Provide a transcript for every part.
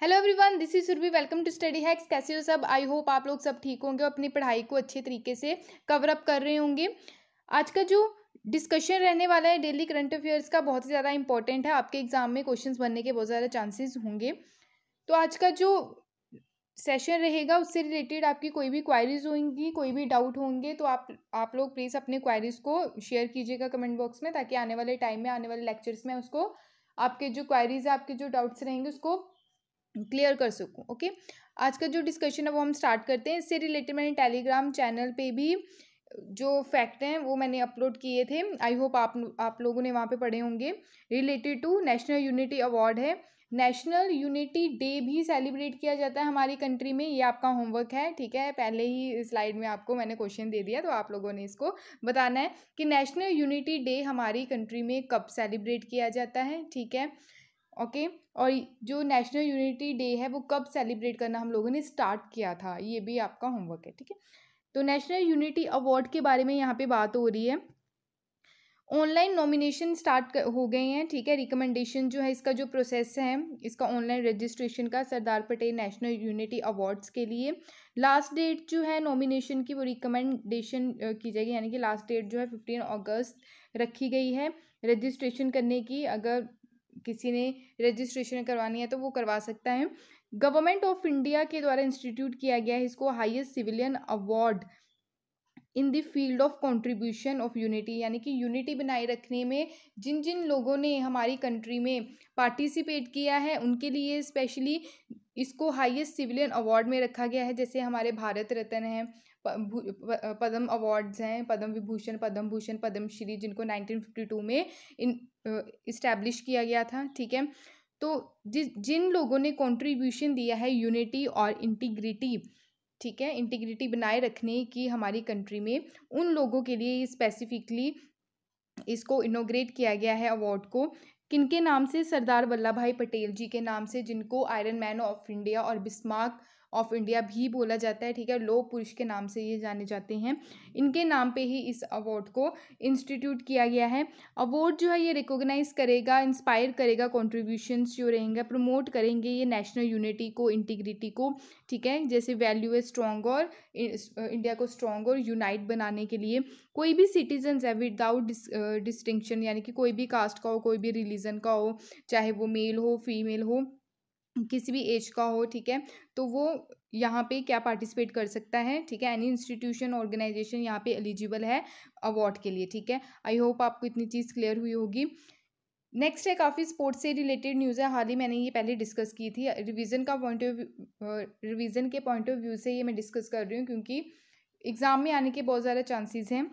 Hello everyone, this is Surabhi. Welcome to Study Hacks. कैसे हो सब? आई होप आप लोग सब ठीक होंगे और अपनी पढ़ाई को अच्छे तरीके से कवर अप कर रहे होंगे। आज का जो डिस्कशन रहने वाला है डेली करंट अफेयर्स का, बहुत ही ज़्यादा इंपॉर्टेंट है। आपके एग्जाम में क्वेश्चंस बनने के बहुत ज़्यादा चांसेस होंगे। तो आज का जो सेशन रहेगा उससे रिलेटेड आपकी कोई भी क्वायरीज होंगी, कोई भी डाउट होंगे, तो आप लोग प्लीज़ अपने क्वायरीज को शेयर कीजिएगा कमेंट बॉक्स में, ताकि आने वाले टाइम में, आने वाले लेक्चर्स में उसको आपके जो क्वायरीज है, आपके जो डाउट्स रहेंगे उसको क्लियर कर सकूं। ओके, आज का जो डिस्कशन है वो हम स्टार्ट करते हैं। इससे रिलेटेड मैंने टेलीग्राम चैनल पे भी जो फैक्ट हैं वो मैंने अपलोड किए थे। आई होप आप लोगों ने वहाँ पे पढ़े होंगे। Related to national unity award है। नेशनल यूनिटी डे भी सेलिब्रेट किया जाता है हमारी कंट्री में। ये आपका होमवर्क है, ठीक है। पहले ही स्लाइड में आपको मैंने क्वेश्चन दे दिया, तो आप लोगों ने इसको बताना है कि नेशनल यूनिटी डे हमारी कंट्री में कब सेलिब्रेट किया जाता है, ठीक है। ओके, और जो नेशनल यूनिटी डे है वो कब सेलिब्रेट करना हम लोगों ने स्टार्ट किया था, ये भी आपका होमवर्क है, ठीक है। तो नेशनल यूनिटी अवार्ड के बारे में यहाँ पे बात हो रही है। ऑनलाइन नॉमिनेशन स्टार्ट हो गए हैं, ठीक है। रिकमेंडेशन जो है, इसका जो प्रोसेस है, इसका ऑनलाइन रजिस्ट्रेशन का Sardar Patel national unity awards के लिए लास्ट डेट जो है नॉमिनेशन की, वो रिकमेंडेशन की जाएगी, यानी कि लास्ट डेट जो है 15 अगस्त रखी गई है रजिस्ट्रेशन करने की। अगर किसी ने रजिस्ट्रेशन करवानी है तो वो करवा सकता है। गवर्नमेंट ऑफ इंडिया के द्वारा इंस्टीट्यूट किया गया है इसको highest civilian award in the field of contribution of unity, यानी कि यूनिटी बनाए रखने में जिन जिन लोगों ने हमारी कंट्री में पार्टिसिपेट किया है उनके लिए स्पेशली इसको हाईएस्ट सिविलियन अवार्ड में रखा गया है। जैसे हमारे भारत रत्न हैं, पद्म अवार्ड्स हैं, पद्म विभूषण, पद्म भूषण, पद्म श्री, जिनको 1952 में इस्टेब्लिश किया गया था, ठीक है। तो जिन लोगों ने कंट्रीब्यूशन दिया है यूनिटी और इंटीग्रिटी, ठीक है, इंटीग्रिटी बनाए रखने की हमारी कंट्री में, उन लोगों के लिए स्पेसिफिकली इसको इनोग्रेट किया गया है अवार्ड को। किनके नाम से? सरदार वल्लभ भाई पटेल जी के नाम से, जिनको आयरन मैन ऑफ इंडिया और बिस्मार्क ऑफ इंडिया भी बोला जाता है, ठीक है। लौह पुरुष के नाम से ये जाने जाते हैं। इनके नाम पे ही इस अवार्ड को इंस्टीट्यूट किया गया है। अवार्ड जो है ये रिकॉग्नाइज करेगा, इंस्पायर करेगा कॉन्ट्रीब्यूशंस जो रहेंगे, प्रमोट करेंगे ये नेशनल यूनिटी को, इंटीग्रिटी को, ठीक है। जैसे वैल्यू है स्ट्रॉन्ग, और इंडिया को स्ट्रॉन्ग और यूनाइट बनाने के लिए कोई भी सिटीजन्स है विदाउट डिस्टिंक्शन, यानी कि कोई भी कास्ट का हो, कोई भी रिलीजन का हो, चाहे वो मेल हो, फीमेल हो, किसी भी एज का हो, ठीक है, तो वो यहाँ पे क्या पार्टिसिपेट कर सकता है, ठीक है। एनी इंस्टीट्यूशन, ऑर्गेनाइजेशन यहाँ पे एलिजिबल है अवार्ड के लिए, ठीक है। आई होप आपको इतनी चीज़ क्लियर हुई होगी। नेक्स्ट है, काफ़ी स्पोर्ट्स से रिलेटेड न्यूज़ है। हाल ही मैंने ये पहले डिस्कस की थी। रिवीजन के पॉइंट ऑफ व्यू से ये मैं डिस्कस कर रही हूँ, क्योंकि एग्ज़ाम में आने के बहुत ज़्यादा चांसेस हैं,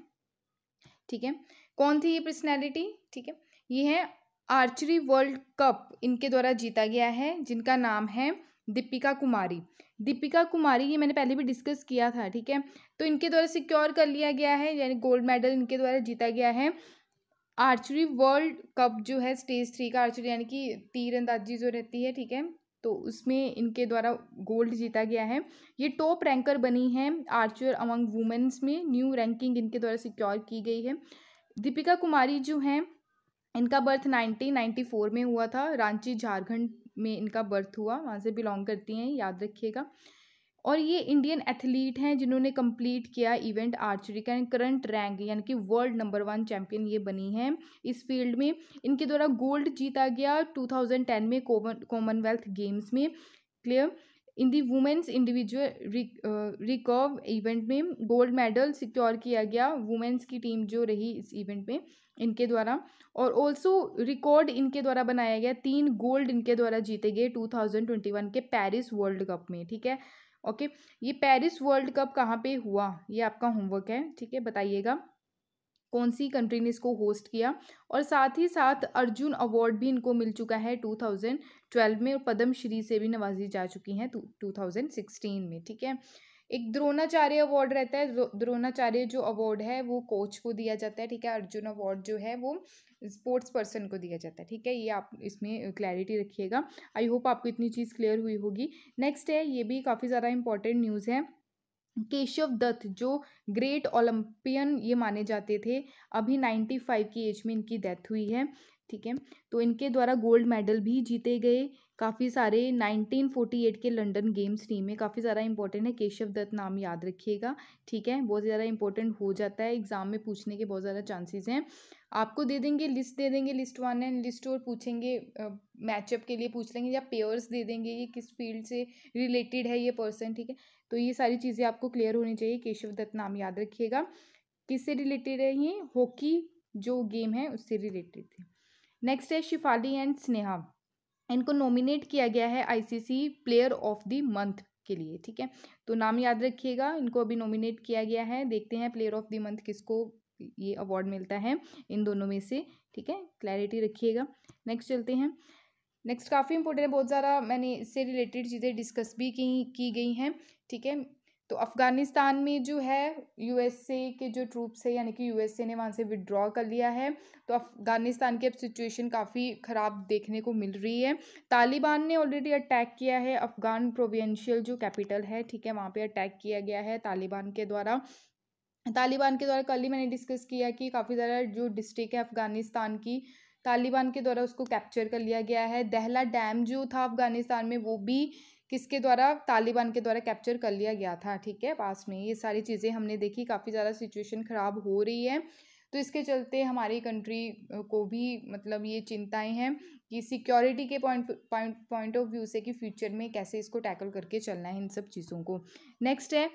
ठीक है। कौन थी ये पर्सनैलिटी? ठीक है, ये है आर्चरी वर्ल्ड कप इनके द्वारा जीता गया है, जिनका नाम है दीपिका कुमारी। दीपिका कुमारी, ये मैंने पहले भी डिस्कस किया था, ठीक है। तो इनके द्वारा सिक्योर कर लिया गया है, यानी गोल्ड मेडल इनके द्वारा जीता गया है। आर्चरी वर्ल्ड कप जो है स्टेज 3 का आर्चरी, यानी कि तीरंदाजी जो रहती है, ठीक है, तो उसमें इनके द्वारा गोल्ड जीता गया है। ये टॉप रैंकर बनी है आर्चर अमंग वुमेन्स में। न्यू रैंकिंग इनके द्वारा सिक्योर की गई है। दीपिका कुमारी जो हैं, इनका बर्थ 1994 में हुआ था। रांची झारखंड में इनका बर्थ हुआ, वहाँ से बिलोंग करती हैं, याद रखिएगा। और ये इंडियन एथलीट हैं जिन्होंने कंप्लीट किया इवेंट आर्चरी का। करंट रैंक यानी कि वर्ल्ड नंबर 1 चैंपियन ये बनी है इस फील्ड में। इनके द्वारा गोल्ड जीता गया 2010 में कॉमनवेल्थ गेम्स में। क्लियर। इन दी वुमेन्स इंडिविजुअल रिकर्व इवेंट में गोल्ड मेडल सिक्योर किया गया वुमेन्स की टीम जो रही इस इवेंट में इनके द्वारा। और ऑल्सो रिकॉर्ड इनके द्वारा बनाया गया, 3 गोल्ड इनके द्वारा जीते गए 2021 के पेरिस वर्ल्ड कप में, ठीक है। ओके, ये पेरिस वर्ल्ड कप कहाँ पे हुआ, ये आपका होमवर्क है, ठीक है। बताइएगा कौन सी कंट्री ने इसको होस्ट किया। और साथ ही साथ अर्जुन अवार्ड भी इनको मिल चुका है 2012 में, और पद्म श्री से भी नवाजी जा चुकी हैं 2016 में, ठीक है। एक द्रोणाचार्य अवार्ड रहता है। द्रोणाचार्य जो अवार्ड है वो कोच को दिया जाता है, ठीक है। अर्जुन अवार्ड जो है वो स्पोर्ट्स पर्सन को दिया जाता है, ठीक है। ये आप इसमें क्लैरिटी रखिएगा। आई होप आपको इतनी चीज़ क्लियर हुई होगी। नेक्स्ट है, ये भी काफ़ी ज़्यादा इंपॉर्टेंट न्यूज़ है। केशव दत्त जो ग्रेट ओलंपियन ये माने जाते थे, अभी 95 की एज में इनकी डेथ हुई है। ठीक है। तो इनके द्वारा गोल्ड मेडल भी जीते गए काफ़ी सारे 1948 के लंदन गेम्स टीम में, काफ़ी ज़्यादा इंपॉर्टेंट है, केशव दत्त नाम याद रखिएगा, ठीक है। बहुत ज़्यादा इंपॉर्टेंट हो जाता है, एग्जाम में पूछने के बहुत ज़्यादा चांसेस हैं। आपको दे देंगे लिस्ट, दे देंगे लिस्ट 1 एंड लिस्ट 2 और पूछेंगे मैचअप के लिए पूछ लेंगे, या पेयर्स दे देंगे ये किस फील्ड से रिलेटेड है ये पर्सन, ठीक है। तो ये सारी चीज़ें आपको क्लियर होनी चाहिए। केशव दत्त नाम याद रखिएगा। किससे रिलेटेड है ये? हॉकी जो गेम है उससे रिलेटेड थे। नेक्स्ट है शिफाली एंड स्नेहा, इनको नॉमिनेट किया गया है ICC player of the month के लिए, ठीक है। तो नाम याद रखिएगा, इनको अभी नॉमिनेट किया गया है। देखते हैं प्लेयर ऑफ द मंथ किसको ये अवार्ड मिलता है इन दोनों में से, ठीक है। क्लैरिटी रखिएगा। नेक्स्ट चलते हैं। नेक्स्ट काफ़ी इंपॉर्टेंट है, बहुत ज़्यादा मैंने इससे रिलेटेड चीज़ें डिस्कस भी की गई हैं, ठीक है। तो अफ़गानिस्तान में जो है यूएसए के जो ट्रूप्स है, यानी कि यूएसए ने वहाँ से विड्रॉ कर लिया है। तो अफ़गानिस्तान की अब सिचुएशन काफ़ी ख़राब देखने को मिल रही है। तालिबान ने ऑलरेडी अटैक किया है अफ़गान प्रोविंशियल जो कैपिटल है, ठीक है, वहाँ पे अटैक किया गया है तालिबान के द्वारा। कल ही मैंने डिस्कस किया कि काफ़ी ज़्यादा जो डिस्ट्रिक्ट है अफ़गानिस्तान की, तालिबान के द्वारा उसको कैप्चर कर लिया गया है। दहला डैम जो था अफ़गानिस्तान में, वो भी किसके द्वारा? तालिबान के द्वारा कैप्चर कर लिया गया था, ठीक है, पास में। ये सारी चीज़ें हमने देखी, काफ़ी ज़्यादा सिचुएशन ख़राब हो रही है। तो इसके चलते हमारी कंट्री को भी मतलब ये चिंताएं हैं कि सिक्योरिटी के पॉइंट ऑफ व्यू से कि फ्यूचर में कैसे इसको टैकल करके चलना है इन सब चीज़ों को। नेक्स्ट है,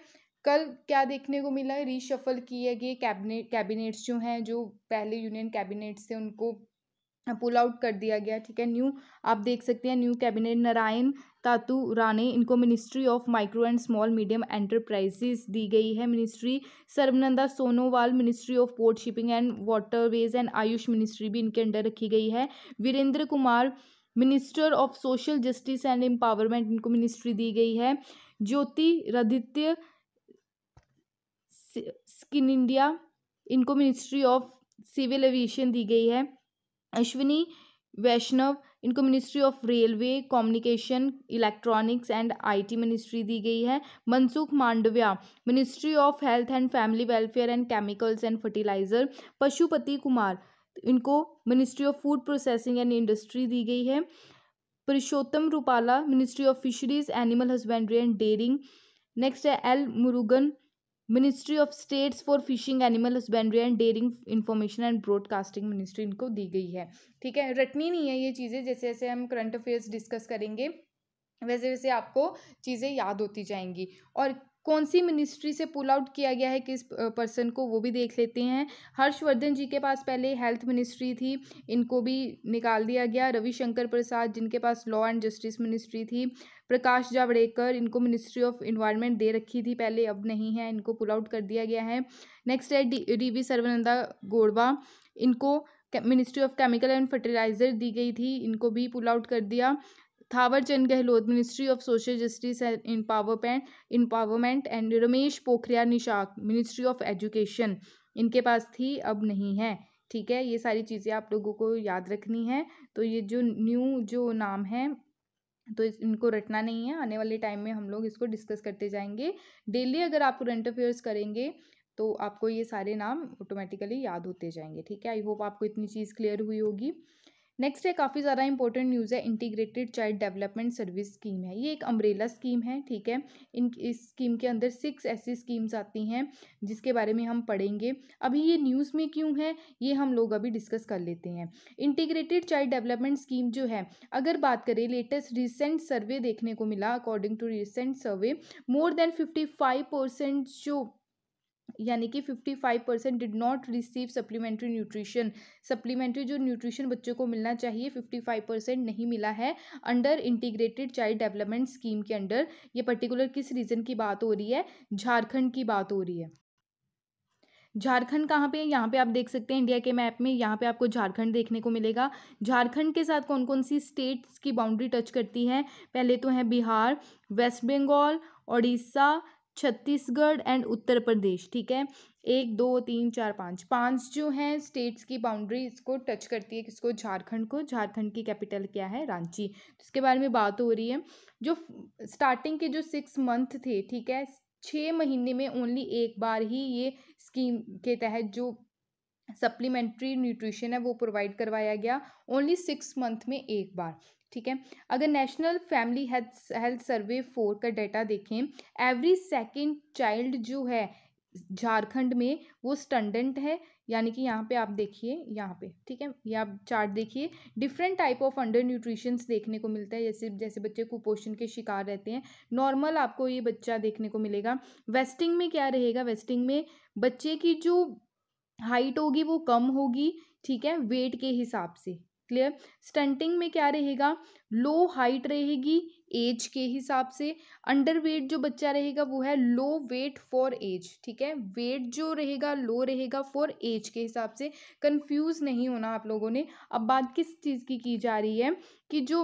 कल क्या देखने को मिला है? रीशफल किए गए कैबिनेट्स जो हैं, जो पहले यूनियन कैबिनेट्स थे उनको पुल आउट कर दिया गया, ठीक है। न्यू आप देख सकते हैं न्यू कैबिनेट नारायण तातू राणे, इनको ministry of micro and small medium enterprises दी गई है ministry. Sarbananda Sonowal ministry of port shipping and waterways and AYUSH ministry भी इनके अंडर रखी गई है। Virendra Kumar minister of social justice and empowerment, इनको मिनिस्ट्री दी गई है। ज्योतिरादित्य स्किन इंडिया, इनको मिनिस्ट्री ऑफ सिविल एविएशन दी गई है। अश्विनी वैष्णव, इनको ministry of railway communication electronics and IT ministry दी गई है। Mansukh Mandaviya ministry of health and family welfare and chemicals and fertilizer. Pashupati Kumar, इनको ministry of food processing and industry दी गई है। Purushottam Rupala ministry of fisheries animal husbandry and dairying. Next है L Murugan ministry of states for fishing animal husbandry and dairying information and broadcasting ministry इनको दी गई है, ठीक है। रटनी नहीं है ये चीज़ें, जैसे जैसे हम करंट अफेयर्स डिस्कस करेंगे वैसे वैसे आपको चीज़ें याद होती जाएंगी। और कौन सी मिनिस्ट्री से पुल आउट किया गया है किस पर्सन को, वो भी देख लेते हैं। हर्षवर्धन जी के पास पहले हेल्थ मिनिस्ट्री थी, इनको भी निकाल दिया गया। रविशंकर प्रसाद जिनके पास लॉ एंड जस्टिस मिनिस्ट्री थी। प्रकाश जावड़ेकर, इनको मिनिस्ट्री ऑफ इन्वायरमेंट दे रखी थी पहले, अब नहीं है, इनको पुल आउट कर दिया गया है। नेक्स्ट है डीवी सर्वानंदा गौड़वा, इनको ministry of chemical and fertilizer दी गई थी, इनको भी पुल आउट कर दिया। Thawar Chand Gehlot ministry of social justice and empowerment and Ramesh Pokhriyal Nishank ministry of education, इनके पास थी, अब नहीं है, ठीक है। ये सारी चीज़ें आप लोगों को याद रखनी है। तो ये जो न्यू जो नाम है तो इनको रटना नहीं है, आने वाले टाइम में हम लोग इसको डिस्कस करते जाएंगे डेली। अगर आप करंट अफेयर्स करेंगे तो आपको ये सारे नाम ऑटोमेटिकली याद होते जाएंगे, ठीक है। आई होप आपको इतनी चीज़ क्लियर हुई होगी। नेक्स्ट है, काफ़ी ज़्यादा इंपॉर्टेंट न्यूज़ है, integrated child development service scheme है। ये एक अम्ब्रेला स्कीम है, ठीक है। इस स्कीम के अंदर 6 ऐसी स्कीम्स आती हैं जिसके बारे में हम पढ़ेंगे। अभी ये न्यूज़ में क्यों है ये हम लोग अभी डिस्कस कर लेते हैं। इंटीग्रेटेड चाइल्ड डेवलपमेंट स्कीम जो है, अगर बात करें लेटेस्ट रिसेंट सर्वे देखने को मिला, according to recent survey more than 55% जो यानी कि 55% did not receive supplementary nutrition. Supplementary जो न्यूट्रिशन बच्चों को मिलना चाहिए 55% नहीं मिला है under integrated child development scheme के अंडर। ये पर्टिकुलर किस रीजन की बात हो रही है? झारखंड की बात हो रही है। झारखंड कहाँ पे है? यहाँ पे आप देख सकते हैं इंडिया के मैप में, यहाँ पे आपको झारखंड देखने को मिलेगा। झारखंड के साथ कौन कौन सी स्टेट्स की बाउंड्री टच करती है? पहले तो है बिहार, वेस्ट बंगाल, उड़ीसा, छत्तीसगढ़ एंड उत्तर प्रदेश, ठीक है। 1 2 3 4 5 जो हैं स्टेट्स की बाउंड्री इसको टच करती है, किसको? झारखंड को। झारखंड की कैपिटल क्या है? रांची। तो इसके बारे में बात हो रही है। जो स्टार्टिंग के जो 6 मंथ थे, ठीक है, 6 महीने में ओनली एक बार ही ये स्कीम के तहत जो सप्लीमेंट्री न्यूट्रिशन है वो प्रोवाइड करवाया गया ओनली 6 मंथ में एक बार, ठीक है। अगर नेशनल फैमिली हेल्थ सर्वे 4 का डाटा देखें, एवरी सेकंड चाइल्ड जो है झारखंड में वो स्टंडेंट है, यानी कि यहाँ पे आप देखिए, यहाँ पे, ठीक है, ये आप चार्ट देखिए, different type of under nutritions देखने को मिलता है, जैसे जैसे बच्चे कुपोषण के शिकार रहते हैं, नॉर्मल आपको ये बच्चा देखने को मिलेगा। वेस्टिंग में क्या रहेगा, वेस्टिंग में बच्चे की जो हाइट होगी वो कम होगी, ठीक है, वेट के हिसाब से, क्लियर। स्टंटिंग में क्या रहेगा, लो हाइट रहेगी एज के हिसाब से। अंडर वेट जो बच्चा रहेगा वो है लो वेट फॉर एज, ठीक है, वेट जो रहेगा लो रहेगा फॉर एज के हिसाब से। कंफ्यूज नहीं होना आप लोगों ने। अब बात किस चीज़ की जा रही है कि जो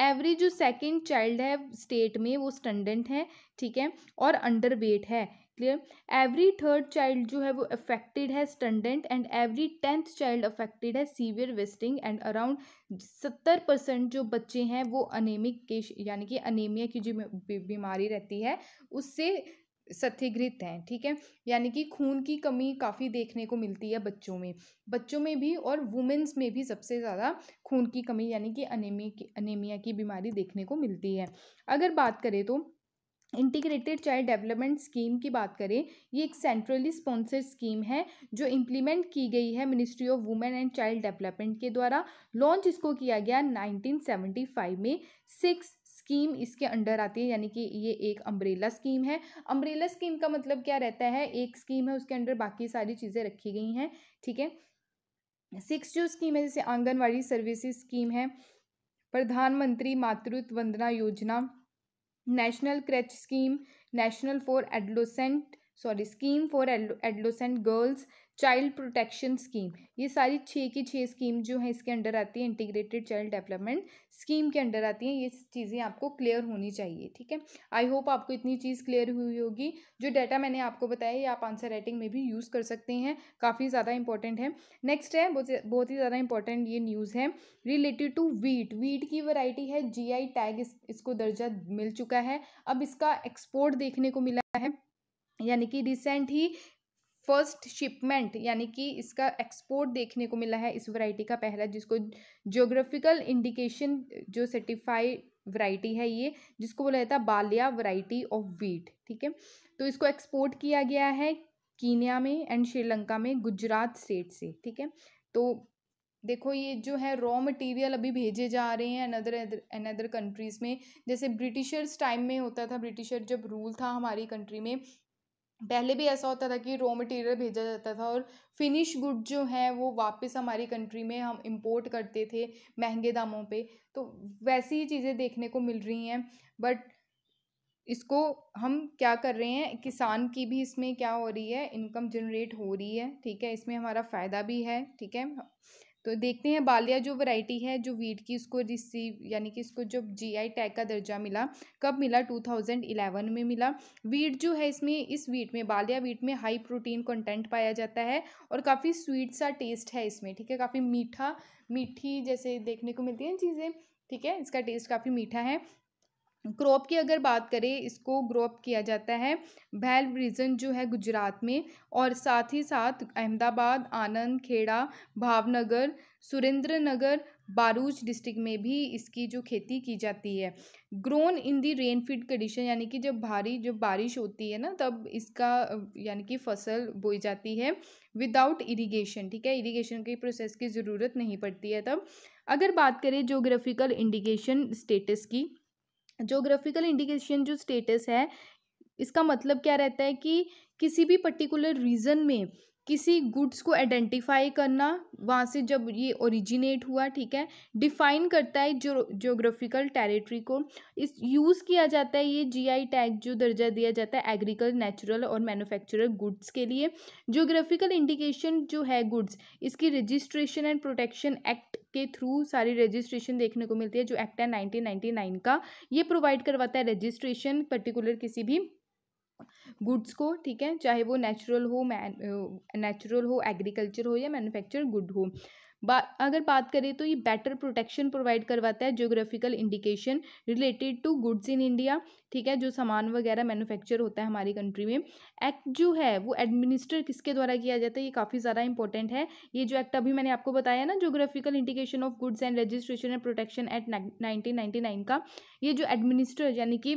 एवरेज जो सेकंड चाइल्ड है स्टेट में वो स्टंडेंट है, ठीक है, और अंडर वेट है, क्लियर। एवरी थर्ड चाइल्ड जो है वो अफेक्टेड है stunted, and every 10th child affected है सीवियर वेस्टिंग, एंड अराउंड 70% जो बच्चे हैं वो अनेमिक के यानी कि अनेमिया की जो बीमारी रहती है उससे संदिग्ध हैं, ठीक है, यानी कि खून की कमी काफ़ी देखने को मिलती है बच्चों में भी और वुमेन्स में भी सबसे ज़्यादा खून की कमी यानी कि अनेमिया की बीमारी देखने को मिलती है। अगर बात करें तो इंटीग्रेटेड चाइल्ड डेवलपमेंट स्कीम की बात करें, ये एक सेंट्रली स्पॉन्सर्ड स्कीम है जो इम्प्लीमेंट की गई है ministry of women and child development के द्वारा। लॉन्च इसको किया गया 1975 में। 6 स्कीम इसके अंडर आती है, यानी कि ये एक अम्ब्रेला स्कीम है। अम्ब्रेला स्कीम का मतलब क्या रहता है, एक स्कीम है उसके अंडर बाकी सारी चीज़ें रखी गई हैं, ठीक है। 6 जो स्कीम है, जैसे आंगनवाड़ी सर्विसेज स्कीम है, प्रधानमंत्री मातृत्व Vandana Yojana, national creche scheme, national for adolescent scheme for adolescent girls, child protection scheme, ये सारी 6 की 6 स्कीम जो है इसके अंडर आती है, इंटीग्रेटेड चाइल्ड डेवलपमेंट स्कीम के अंडर आती हैं। ये चीज़ें आपको क्लियर होनी चाहिए, ठीक है। आई होप आपको इतनी चीज़ क्लियर हुई होगी। जो डाटा मैंने आपको बताया ये आप आंसर राइटिंग में भी यूज़ कर सकते हैं, काफ़ी ज़्यादा इंपॉर्टेंट है। नेक्स्ट है बहुत ही ज़्यादा इंपॉर्टेंट ये न्यूज़ है रिलेटेड टू वीट की वैरायटी है, जीआई टैग इसको दर्जा मिल चुका है। अब इसका एक्सपोर्ट देखने को मिला है, यानी कि रिसेंट ही फर्स्ट शिपमेंट यानी कि इसका एक्सपोर्ट देखने को मिला है इस वैरायटी का पहला, जिसको ज्योग्राफिकल इंडिकेशन जो सर्टिफाइड वैरायटी है ये, जिसको बोला जाता है बालिया वैरायटी ऑफ वीट, ठीक है। तो इसको एक्सपोर्ट किया गया है कीनिया में एंड श्रीलंका में, गुजरात स्टेट से, ठीक है। तो देखो ये जो है रॉ मटेरियल अभी भेजे जा रहे हैं अनदर कंट्रीज़ में, जैसे ब्रिटिशर्स टाइम में होता था, ब्रिटिशर जब रूल था हमारी कंट्री में पहले भी ऐसा होता था कि रॉ मटेरियल भेजा जाता था और फिनिश गुड जो है वो वापस हमारी कंट्री में हम इंपोर्ट करते थे महंगे दामों पे। तो वैसी ही चीज़ें देखने को मिल रही हैं, बट इसको हम क्या कर रहे हैं, किसान की भी इसमें क्या हो रही है, इनकम जनरेट हो रही है, ठीक है, इसमें हमारा फ़ायदा भी है, ठीक है। तो देखते हैं बालिया जो वैरायटी है जो वीट की, इसको रिसीव यानी कि इसको जब जीआई टैग का दर्जा मिला, कब मिला, 2011 में मिला। वीट जो है इसमें, इस वीट में, बालिया वीट में हाई प्रोटीन कंटेंट पाया जाता है और काफ़ी स्वीट सा टेस्ट है इसमें, ठीक है, काफ़ी मीठी जैसे देखने को मिलती हैं चीज़ें, ठीक है, इसका टेस्ट काफ़ी मीठा है। क्रॉप की अगर बात करें, इसको क्रॉप किया जाता है भैल रीजन जो है गुजरात में, और साथ ही साथ अहमदाबाद, आनंद, खेड़ा, भावनगर, सुरेंद्र नगर, बारूच डिस्ट्रिक्ट में भी इसकी जो खेती की जाती है। ग्रोन इन दी रेनफीड कंडीशन, यानी कि जब बारिश होती है ना तब इसका यानी कि फसल बोई जाती है विदाउट इरिगेशन, ठीक है, इरिगेशन की प्रोसेस की ज़रूरत नहीं पड़ती है तब। अगर बात करें ज्योग्राफिकल इंडिकेशन स्टेटस की, ज्योग्राफिकल इंडिकेशन जो स्टेटस है इसका मतलब क्या रहता है कि किसी भी पर्टिकुलर रीजन में किसी गुड्स को आइडेंटिफाई करना, वहाँ से जब ये ओरिजिनेट हुआ, ठीक है, डिफाइन करता है ज्योग्राफिकल टेरिटरी को। इस यूज़ किया जाता है ये जीआई टैग जो दर्जा दिया जाता है एग्रीकल्चर, नेचुरल और मैन्युफैक्चरर गुड्स के लिए। ज्योग्राफिकल इंडिकेशन जो है गुड्स, इसकी रजिस्ट्रेशन एंड प्रोटेक्शन एक्ट के थ्रू सारी रजिस्ट्रेशन देखने को मिलती है, जो एक्ट है 1999 का, ये प्रोवाइड करवाता है रजिस्ट्रेशन पर्टिकुलर किसी भी गुड्स को, ठीक है, चाहे वो नेचुरल हो, एग्रीकल्चर हो या मैन्युफैक्चर गुड हो। अगर बात करें तो ये बेटर प्रोटेक्शन प्रोवाइड करवाता है geographical indication related to goods in India, ठीक है, जो सामान वगैरह मैन्युफैक्चर होता है हमारी कंट्री में। एक्ट जो है वो एडमिनिस्टर किसके द्वारा किया जाता है, ये काफ़ी ज़्यादा इंपॉर्टेंट है। ये जो एक्ट अभी मैंने आपको बताया ना, geographical indication of goods and registration and protection act 1999 का, ये जो एडमिनिस्टर यानी कि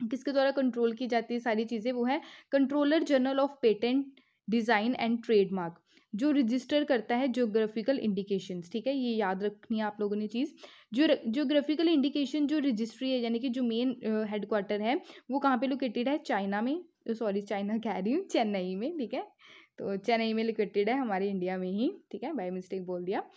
किसके द्वारा कंट्रोल की जाती है सारी चीज़ें, वो है controller general of patent design and trademark, जो रजिस्टर करता है ज्योग्राफिकल इंडिकेशंस, ठीक है, ये याद रखनी है आप लोगों ने चीज़। जो ज्योग्राफिकल इंडिकेशन जो रजिस्ट्री है यानी कि जो मेन हेडक्वार्टर है वो कहाँ पे लोकेटेड है, चाइना में, सॉरी चाइना कह रही हूँ, चेन्नई में, ठीक है, तो चेन्नई में लोकेटेड है, हमारे इंडिया में ही, ठीक है, बाय मिस्टेक बोल दिया।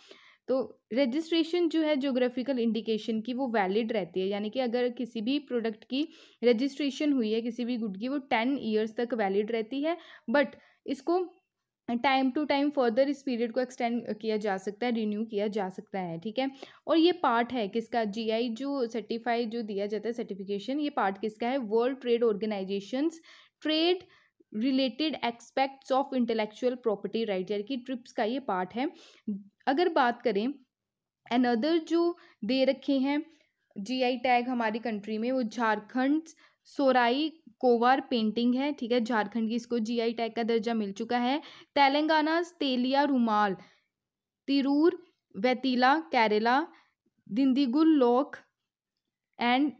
तो रजिस्ट्रेशन जो है ज्योग्राफिकल इंडिकेशन की वो वैलिड रहती है, यानी कि अगर किसी भी प्रोडक्ट की रजिस्ट्रेशन हुई है किसी भी गुड की, वो 10 ईयर्स तक वैलिड रहती है, बट इसको टाइम टू टाइम फर्दर इस पीरियड को एक्सटेंड किया जा सकता है, रिन्यू किया जा सकता है, ठीक है। और ये पार्ट है किसका, जीआई जो सर्टिफाइड जो दिया जाता है सर्टिफिकेशन, ये पार्ट किसका है, world trade organisations trade related aspects of intellectual property right, यानी कि ट्रिप्स का ये पार्ट है। अगर बात करें अनदर जो दे रखे हैं जीआई टैग हमारी कंट्री में, वो झारखंड सोराई कोवार पेंटिंग है, ठीक है, झारखंड की इसको जीआई टैग का दर्जा मिल चुका है। तेलंगाना तेलिया रुमाल, तिरूर वेतिला केरला, दिंदीगुल लोक एंड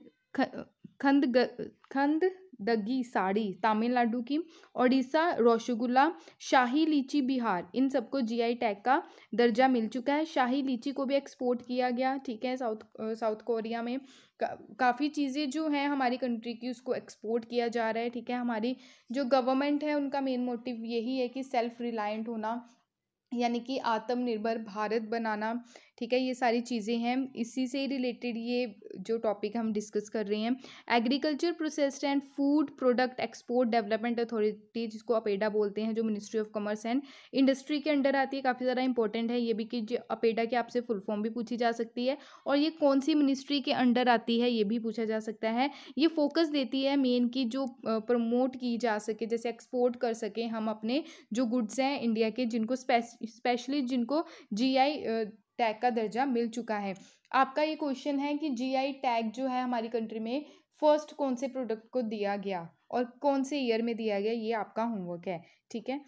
खंदगी साड़ी तमिलनाडु की, ओडिशा रसगुल्ला, शाही लीची बिहार, इन सबको जीआई टैग का दर्जा मिल चुका है। शाही लीची को भी एक्सपोर्ट किया गया, ठीक है, साउथ कोरिया में काफ़ी चीज़ें जो हैं हमारी कंट्री की उसको एक्सपोर्ट किया जा रहा है, ठीक है। हमारी जो गवर्नमेंट है उनका मेन मोटिव यही है कि सेल्फ रिलायंट होना, यानी कि आत्मनिर्भर भारत बनाना, ठीक है, ये सारी चीज़ें हैं, इसी से रिलेटेड ये जो टॉपिक हम डिस्कस कर रहे हैं। Agriculture processed and food product export development authority, जिसको अपेडा बोलते हैं, जो ministry of commerce and industry के अंडर आती है, काफ़ी ज़्यादा इंपॉर्टेंट है ये भी कि अपेडा की आपसे फुल फॉर्म भी पूछी जा सकती है, और ये कौन सी मिनिस्ट्री के अंडर आती है ये भी पूछा जा सकता है। ये फोकस देती है मेन की जो प्रमोट की जा सके, जैसे एक्सपोर्ट कर सकें हम अपने जो गुड्स हैं इंडिया के, जिनको स्पेशली जिनको जीआई टैग का दर्जा मिल चुका है। आपका ये क्वेश्चन है कि जीआई टैग जो है हमारी कंट्री में फर्स्ट कौन से प्रोडक्ट को दिया गया और कौन से ईयर में दिया गया, ये आपका होमवर्क है, ठीक है।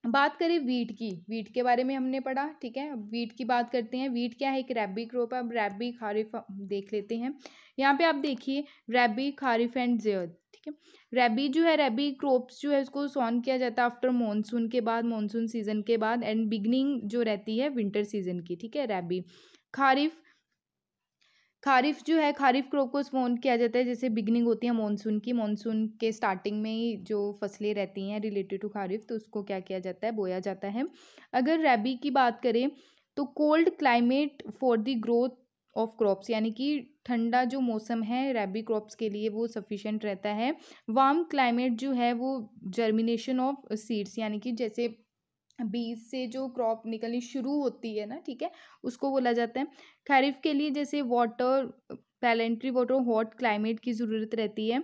बात करें वीट की, वीट के बारे में हमने पढ़ा, ठीक है, अब वीट की बात करते हैं। वीट क्या है, एक रैबी क्रॉप है। अब रैबी खारिफ देख लेते हैं। यहाँ पे आप देखिए रैबी खारिफ एंड ज़ैद, ठीक है। रैबी जो है, रैबी क्रॉप्स जो है उसको सॉन किया जाता है आफ्टर मानसून के बाद, मानसून सीजन के बाद, एंड बिगनिंग जो रहती है विंटर सीजन की, ठीक है। रैबी खारिफ, खारिफ जो है, खारिफ क्रॉप को स्पॉन किया जाता है जैसे बिगनिंग होती है मानसून की, मानसून के स्टार्टिंग में ही जो फसलें रहती हैं रिलेटेड टू खारिफ, तो उसको क्या किया जाता है, बोया जाता है। अगर रैबी की बात करें तो cold climate for the growth of crops, यानी कि ठंडा जो मौसम है रैबी क्रॉप्स के लिए वो सफिशेंट रहता है। वार्म क्लाइमेट जो है वो जर्मिनेशन ऑफ सीड्स, यानी कि जैसे बीज से जो क्रॉप निकलनी शुरू होती है ना, ठीक है, उसको बोला जाता है। खरीफ के लिए जैसे वाटर पैलेंट्री वाटर हॉट क्लाइमेट की ज़रूरत रहती है।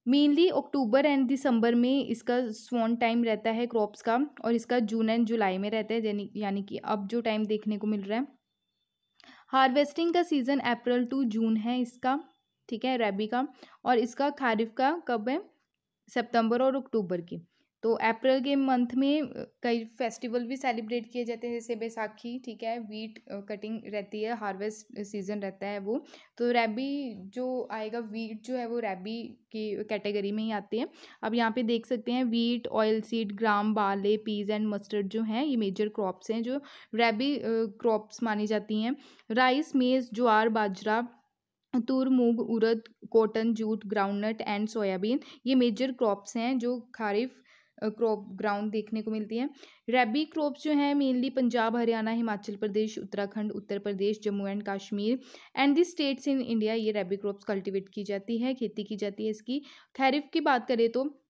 मेनली अक्टूबर एंड दिसंबर में इसका स्वॉन टाइम रहता है क्रॉप्स का, और इसका जून एंड जुलाई में रहता है, यानी कि अब जो टाइम देखने को मिल रहा है। हार्वेस्टिंग का सीज़न अप्रैल टू जून है इसका, ठीक है, रैबी का। और इसका खारिफ का कब है, सितंबर और अक्टूबर की। तो अप्रैल के मंथ में कई फेस्टिवल भी सेलिब्रेट किए जाते हैं, जैसे बैसाखी, ठीक है, वीट कटिंग रहती है, हार्वेस्ट सीजन रहता है वो। तो रैबी जो आएगा, वीट जो है वो रैबी की कैटेगरी में ही आती है। अब यहाँ पे देख सकते हैं wheat, oil seed, gram, barley, peas and mustard जो हैं ये मेजर क्रॉप्स हैं जो रैबी क्रॉप्स मानी जाती हैं। Rice, maize, jowar, bajra, tur, moong, urad, cotton, jute, groundnut and soyabean, ये मेजर क्रॉप्स हैं जो खारिफ क्रॉप ग्राउंड देखने को मिलती हैं। रैबी क्रॉप्स जो हैं mainly Punjab, Haryana, Himachal Pradesh, Uttarakhand, Uttar Pradesh, Jammu and Kashmir and the states in India, ये रैबी क्रॉप्स कल्टीवेट की जाती है, खेती की जाती है इसकी। खैरिफ की बात करें तो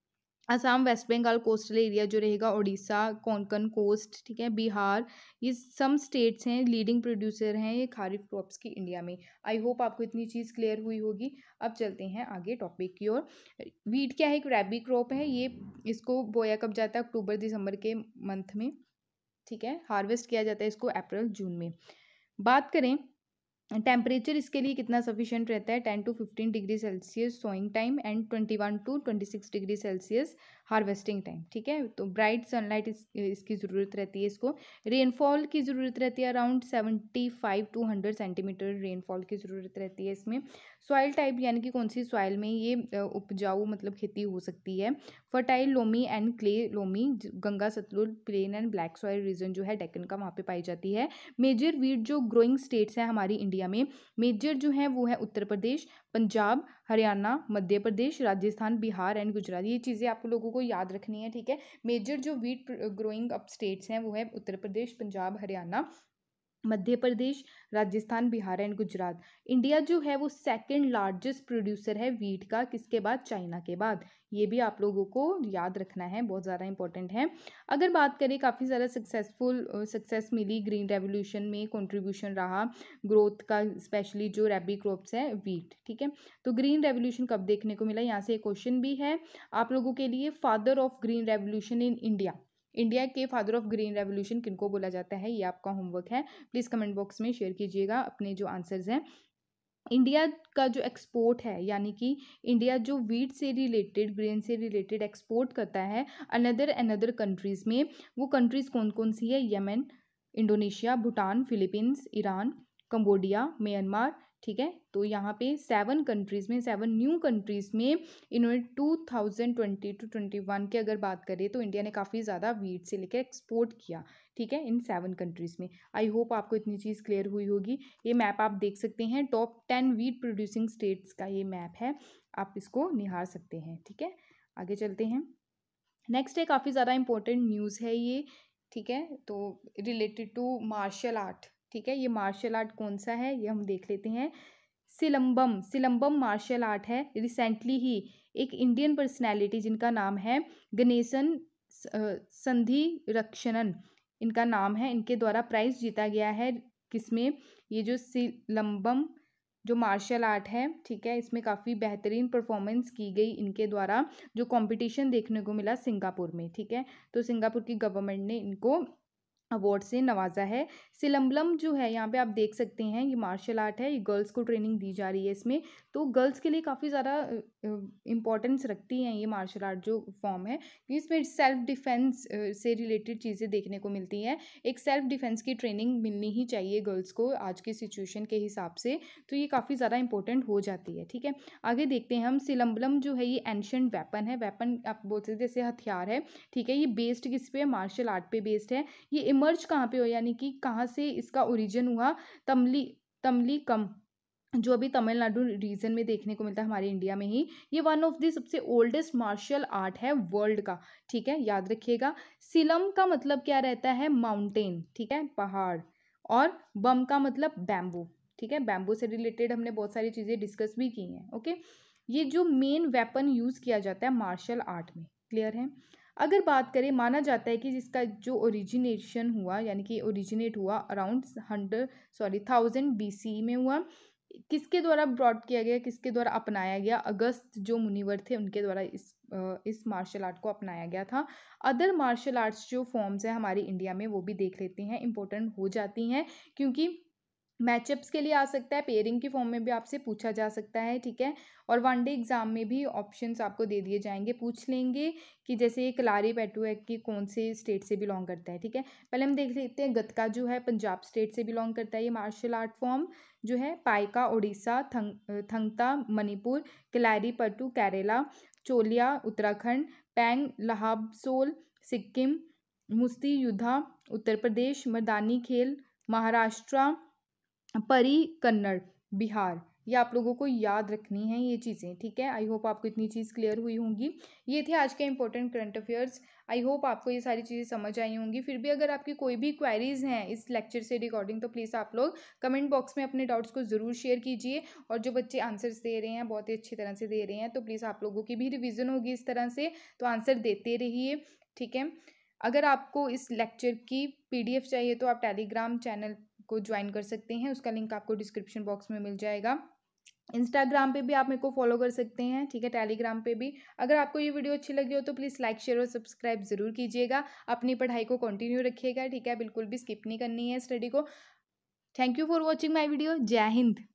Assam, West Bengal coastal area जो रहेगा, उड़ीसा, कोंकण कोस्ट, ठीक है, बिहार, ये सम स्टेट्स हैं लीडिंग प्रोड्यूसर हैं ये खारिफ क्रॉप्स की इंडिया में। आई होप आपको इतनी चीज़ क्लियर हुई होगी। अब चलते हैं आगे टॉपिक की ओर। वीट क्या है, एक रैबी क्रॉप है, ये इसको बोया कब जाता है, अक्टूबर दिसंबर के मंथ में, ठीक है, हार्वेस्ट किया जाता है इसको अप्रैल जून में। बात करें टेम्परेचर इसके लिए कितना सफिशिएंट रहता है, 10 to 15 degree Celsius sowing time and 21 to 26 degree Celsius harvesting time, ठीक है। तो ब्राइट सनलाइट इसकी ज़रूरत रहती है इसको। रेनफॉल की ज़रूरत रहती है अराउंड 75 to 100 सेंटीमीटर रेनफॉल की ज़रूरत रहती है इसमें। सॉइल टाइप यानी कि कौन सी सॉइल में ये उपजाऊ मतलब खेती हो सकती है, fertile loamy and clay loamy, Ganga Sutlej plain and black soil region जो है डेक्कन का, वहाँ पे पाई जाती है। मेजर वीट जो ग्रोइंग स्टेट्स हैं हमारी इंडिया में, मेजर जो है वो है उत्तर प्रदेश, पंजाब, हरियाणा, मध्य प्रदेश, राजस्थान, बिहार एंड गुजरात। ये चीज़ें आप लोगों को याद रखनी है, ठीक है। मेजर जो वीट ग्रोइंग अप स्टेट्स हैं वो है उत्तर प्रदेश, पंजाब, हरियाणा, मध्य प्रदेश, राजस्थान, बिहार एंड गुजरात। इंडिया जो है वो सेकंड लार्जेस्ट प्रोड्यूसर है वीट का, किसके बाद, चाइना के बाद। ये भी आप लोगों को याद रखना है, बहुत ज़्यादा इंपॉर्टेंट है। अगर बात करें काफ़ी ज़्यादा सक्सेस मिली ग्रीन रेवोल्यूशन में, कंट्रीब्यूशन रहा ग्रोथ का, स्पेशली जो रैबी क्रॉप्स है वीट, ठीक है। तो ग्रीन रेवोल्यूशन कब देखने को मिला, यहाँ से एक क्वेश्चन भी है आप लोगों के लिए। Father of green revolution in India, India के फादर ऑफ ग्रीन रेवोल्यूशन किनको बोला जाता है, ये आपका होमवर्क है। प्लीज़ कमेंट बॉक्स में शेयर कीजिएगा अपने जो आंसर्स हैं। इंडिया का जो एक्सपोर्ट है, यानी कि इंडिया जो वीट से रिलेटेड, ग्रेन से रिलेटेड एक्सपोर्ट करता है अनदर कंट्रीज़ में, वो कंट्रीज़ कौन कौन सी है, Yemen, Indonesia, Bhutan, Philippines, Iran, Cambodia, Myanmar, ठीक है। तो यहाँ पे 7 कंट्रीज़ में, 7 न्यू कंट्रीज़ में इन्होंने 2020 to 21 की अगर बात करें तो इंडिया ने काफ़ी ज़्यादा वीट से लेकर एक्सपोर्ट किया, ठीक है, इन 7 कंट्रीज़ में। आई होप आपको इतनी चीज़ क्लियर हुई होगी। ये मैप आप देख सकते हैं, टॉप 10 वीट प्रोड्यूसिंग स्टेट्स का ये मैप है, आप इसको निहार सकते हैं, ठीक है। आगे चलते हैं। नेक्स्ट है, काफ़ी ज़्यादा इंपॉर्टेंट न्यूज़ है ये, ठीक है, तो रिलेटेड टू मार्शल आर्ट, ठीक है। ये मार्शल आर्ट कौन सा है ये हम देख लेते हैं। सिलंबम मार्शल आर्ट है। रिसेंटली ही एक इंडियन पर्सनैलिटी जिनका नाम है गणेशन संधिरक्षणन, इनका नाम है, इनके द्वारा प्राइज जीता गया है किसमें, ये जो सिलंबम जो मार्शल आर्ट है, ठीक है, इसमें काफ़ी बेहतरीन परफॉर्मेंस की गई इनके द्वारा, जो कंपटीशन देखने को मिला सिंगापुर में, ठीक है। तो सिंगापुर की गवर्नमेंट ने इनको अवार्ड से नवाजा है। सिलंबम जो है यहाँ पे आप देख सकते हैं, ये मार्शल आर्ट है, ये गर्ल्स को ट्रेनिंग दी जा रही है इसमें। तो गर्ल्स के लिए काफ़ी ज़्यादा इम्पोर्टेंस रखती हैं ये मार्शल आर्ट जो फॉर्म है, क्योंकि इसमें सेल्फ डिफेंस से रिलेटेड चीज़ें देखने को मिलती हैं। एक सेल्फ डिफेंस की ट्रेनिंग मिलनी ही चाहिए गर्ल्स को आज की सिचुएशन के हिसाब से, तो ये काफ़ी ज़्यादा इंपॉर्टेंट हो जाती है, ठीक है। आगे देखते हैं हम। सिलंबम जो है ये एंशिएंट वेपन है, वेपन आप बोल सकते हैं जैसे हथियार है, ठीक है। ये बेस्ड किस पे, मार्शल आर्ट पे बेस्ड है। ये इमर्ज कहाँ पे हो, यानी कि कहाँ से इसका ओरिजिन हुआ, तमलीकम जो अभी तमिलनाडु रीजन में देखने को मिलता है हमारे इंडिया में ही। ये वन ऑफ द सबसे ओल्डेस्ट मार्शल आर्ट है वर्ल्ड का, ठीक है, याद रखिएगा। सिलम का मतलब क्या रहता है, माउंटेन, ठीक है, पहाड़, और बम का मतलब बैम्बू, ठीक है। बैम्बू से रिलेटेड हमने बहुत सारी चीज़ें डिस्कस भी की हैं, ओके। ये जो मेन वेपन यूज़ किया जाता है मार्शल आर्ट में, क्लियर है। अगर बात करें, माना जाता है कि जिसका जो ओरिजिनेशन हुआ, यानी कि ओरिजिनेट हुआ अराउंड 1000 BC में हुआ, किसके द्वारा ब्रॉड किया गया, किसके द्वारा अपनाया गया, अगस्त जो मुनिवर थे उनके द्वारा इस मार्शल आर्ट को अपनाया गया था। अदर मार्शल आर्ट्स जो फॉर्म्स हैं हमारे इंडिया में वो भी देख लेते हैं, इंपॉर्टेंट हो जाती हैं, क्योंकि मैचअप्स के लिए आ सकता है, पेयरिंग की फॉर्म में भी आपसे पूछा जा सकता है, ठीक है। और वनडे एग्जाम में भी ऑप्शंस आपको दे दिए जाएंगे, पूछ लेंगे कि जैसे ये कलारी पेटू है कि कौन से स्टेट से बिलोंग करता है, ठीक है। पहले हम देख लेते हैं, गतका जो है पंजाब स्टेट से बिलोंग करता है ये मार्शल आर्ट फॉर्म जो है। पाइका उड़ीसा, थंगता मणिपुर, कलारी पटू केरला, चोलिया उत्तराखंड, पैंग लहाबसोल सिक्किम, मुस्ती युद्धा उत्तर प्रदेश, मर्दानी खेल महाराष्ट्र, परी कन्नड़ बिहार। ये आप लोगों को याद रखनी है ये चीज़ें, ठीक है। आई होप आपको इतनी चीज़ क्लियर हुई होंगी। ये थे आज के important current affairs. I hope आपको ये सारी चीज़ें समझ आई होंगी। फिर भी अगर आपकी कोई भी क्वेरीज़ हैं इस लेक्चर से रिगार्डिंग, तो प्लीज़ आप लोग कमेंट बॉक्स में अपने डाउट्स को ज़रूर शेयर कीजिए। और जो बच्चे आंसर्स दे रहे हैं बहुत ही अच्छी तरह से दे रहे हैं, तो प्लीज़ आप लोगों की भी रिविज़न होगी इस तरह से, तो आंसर देते रहिए, ठीक है। अगर आपको इस लेक्चर की PDF चाहिए तो आप टेलीग्राम चैनल को ज्वाइन कर सकते हैं, उसका लिंक आपको डिस्क्रिप्शन बॉक्स में मिल जाएगा। इंस्टाग्राम पे भी आप मेरे को फॉलो कर सकते हैं, ठीक है, टेलीग्राम पे भी। अगर आपको ये वीडियो अच्छी लगी हो तो प्लीज़ लाइक शेयर और सब्सक्राइब ज़रूर कीजिएगा। अपनी पढ़ाई को कंटिन्यू रखिएगा, ठीक है, बिल्कुल भी स्किप नहीं करनी है स्टडी को। Thank you for watching my video. जय हिंद।